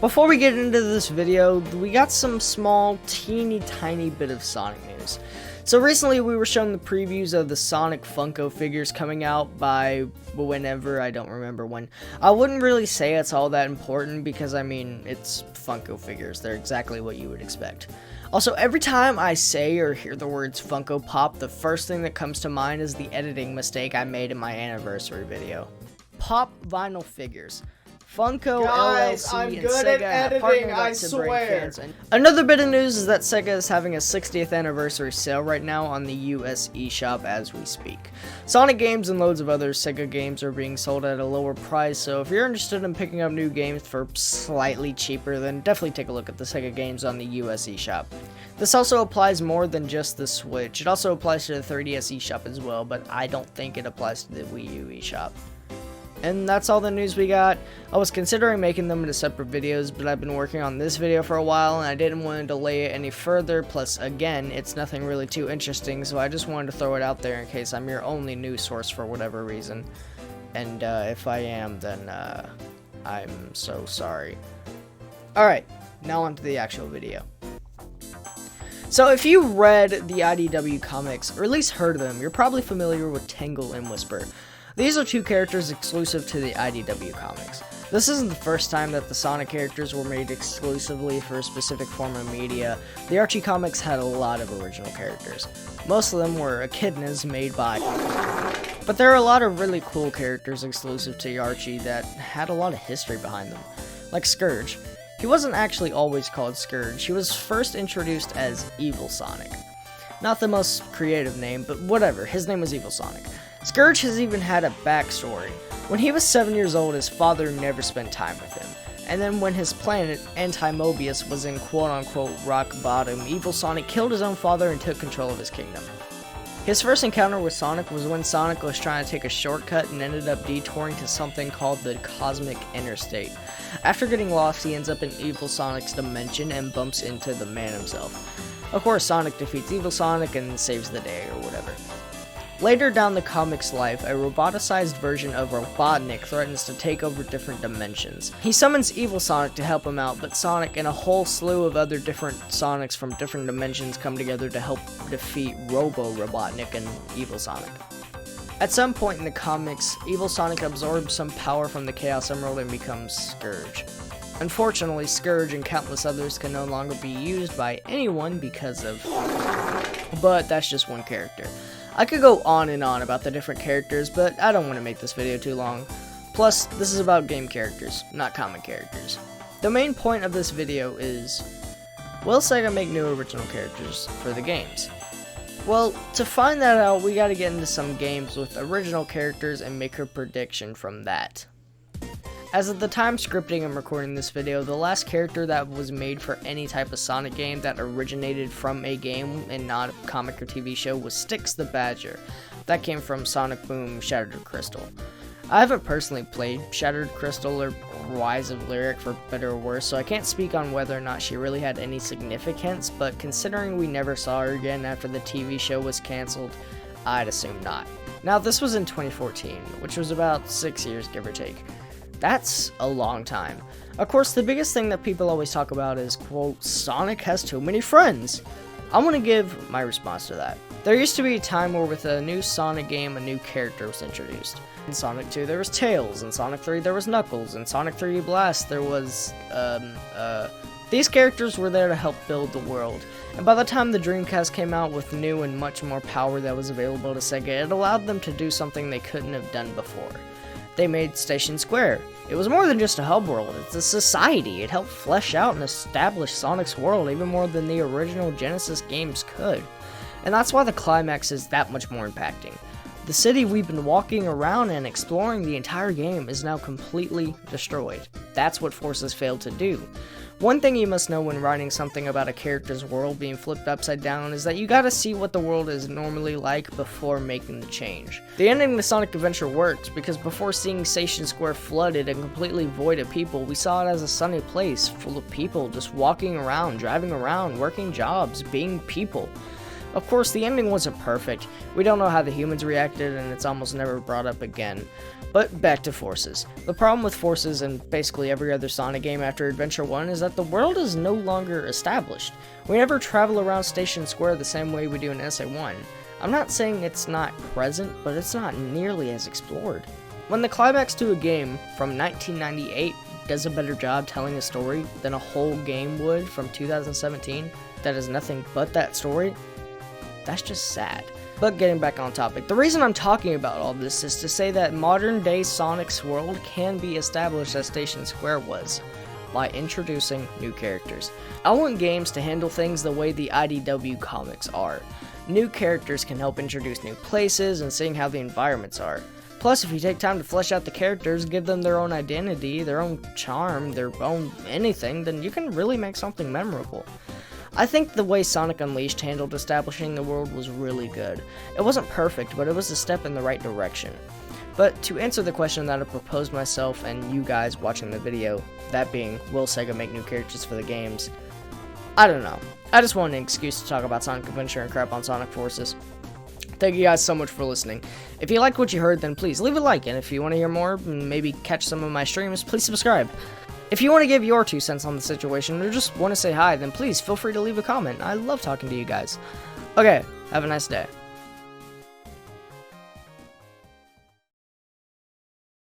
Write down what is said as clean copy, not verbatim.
Before we get into this video, we got some small, teeny tiny bit of Sonic news. So recently we were shown the previews of the Sonic Funko figures coming out by whenever, I don't remember when. I wouldn't really say it's all that important because, I mean, it's Funko figures. They're exactly what you would expect. Also, every time I say or hear the words Funko Pop, the first thing that comes to mind is the editing mistake I made in my anniversary video. Pop vinyl figures. Funko, Guys, LLC, I'm and good Sega at have editing, partnered up I to bring swear. fans in. Another bit of news is that Sega is having a 60th anniversary sale right now on the US eShop as we speak. Sonic games and loads of other Sega games are being sold at a lower price, so if you're interested in picking up new games for slightly cheaper, then definitely take a look at the Sega games on the US eShop. This also applies more than just the Switch. It also applies to the 3DS eShop as well, but I don't think it applies to the Wii U eShop. And that's all the news we got. I was considering making them into separate videos, but I've been working on this video for a while and I didn't want to delay it any further. Plus, again, it's nothing really too interesting, so I just wanted to throw it out there in case I'm your only news source for whatever reason. And if I am, then I'm so sorry. Alright, now on to the actual video. So if you read the IDW comics, or at least heard of them, you're probably familiar with Tangle and Whisper. These are two characters exclusive to the IDW comics. This isn't the first time that the Sonic characters were made exclusively for a specific form of media. The Archie comics had a lot of original characters. Most of them were echidnas made by... But there are a lot of really cool characters exclusive to Archie that had a lot of history behind them. Like Scourge. He wasn't actually always called Scourge. He was first introduced as Evil Sonic. Not the most creative name, but whatever, his name was Evil Sonic. Scourge has even had a backstory. When he was 7 years old, his father never spent time with him. And then when his planet, Anti-Mobius, was in quote-unquote rock bottom, Evil Sonic killed his own father and took control of his kingdom. His first encounter with Sonic was when Sonic was trying to take a shortcut and ended up detouring to something called the Cosmic Interstate. After getting lost, he ends up in Evil Sonic's dimension and bumps into the man himself. Of course, Sonic defeats Evil Sonic and saves the day or whatever. Later down the comic's life, a roboticized version of Robotnik threatens to take over different dimensions. He summons Evil Sonic to help him out, but Sonic and a whole slew of other different Sonics from different dimensions come together to help defeat Robo-Robotnik and Evil Sonic. At some point in the comics, Evil Sonic absorbs some power from the Chaos Emerald and becomes Scourge. Unfortunately, Scourge and countless others can no longer be used by anyone because of... But that's just one character. I could go on and on about the different characters, but I don't want to make this video too long. Plus, this is about game characters, not comic characters. The main point of this video is, will Sega make new original characters for the games? Well, to find that out, we gotta get into some games with original characters and make a prediction from that. As of the time scripting and recording this video, the last character that was made for any type of Sonic game that originated from a game and not a comic or TV show was Styx the Badger. That came from Sonic Boom Shattered Crystal. I haven't personally played Shattered Crystal or Rise of Lyric for better or worse, so I can't speak on whether or not she really had any significance, but considering we never saw her again after the TV show was cancelled, I'd assume not. Now, this was in 2014, which was about 6 years give or take. That's a long time. Of course, the biggest thing that people always talk about is, quote, Sonic has too many friends. I'm gonna give my response to that. There used to be a time where with a new Sonic game, a new character was introduced. In Sonic 2, there was Tails. In Sonic 3, there was Knuckles. In Sonic 3D Blast, there was, These characters were there to help build the world. And by the time the Dreamcast came out with new and much more power that was available to Sega, it allowed them to do something they couldn't have done before. They made Station Square. It was more than just a hub world, it's a society. It helped flesh out and establish Sonic's world even more than the original Genesis games could. And that's why the climax is that much more impacting. The city we've been walking around and exploring the entire game is now completely destroyed. That's what Forces failed to do. One thing you must know when writing something about a character's world being flipped upside down is that you gotta see what the world is normally like before making the change. The ending to Sonic Adventure works because before seeing Station Square flooded and completely void of people, we saw it as a sunny place full of people just walking around, driving around, working jobs, being people. Of course, the ending wasn't perfect. We don't know how the humans reacted, and it's almost never brought up again. But back to Forces. The problem with Forces and basically every other Sonic game after Adventure 1 is that the world is no longer established. We never travel around Station Square the same way we do in SA1. I'm not saying it's not present, but it's not nearly as explored. When the climax to a game from 1998 does a better job telling a story than a whole game would from 2017 that is nothing but that story, that's just sad. But getting back on topic, the reason I'm talking about all this is to say that modern day Sonic's world can be established as Station Square was, by introducing new characters. I want games to handle things the way the IDW comics are. New characters can help introduce new places and seeing how the environments are. Plus, if you take time to flesh out the characters, give them their own identity, their own charm, their own anything, then you can really make something memorable. I think the way Sonic Unleashed handled establishing the world was really good. It wasn't perfect, but it was a step in the right direction. But to answer the question that I proposed myself and you guys watching the video, that being, will Sega make new characters for the games? I don't know. I just want an excuse to talk about Sonic Adventure and crap on Sonic Forces. Thank you guys so much for listening. If you liked what you heard, then please leave a like, and if you want to hear more, and maybe catch some of my streams, please subscribe. If you want to give your 2 cents on the situation, or just want to say hi, then please feel free to leave a comment. I love talking to you guys. Okay, have a nice day.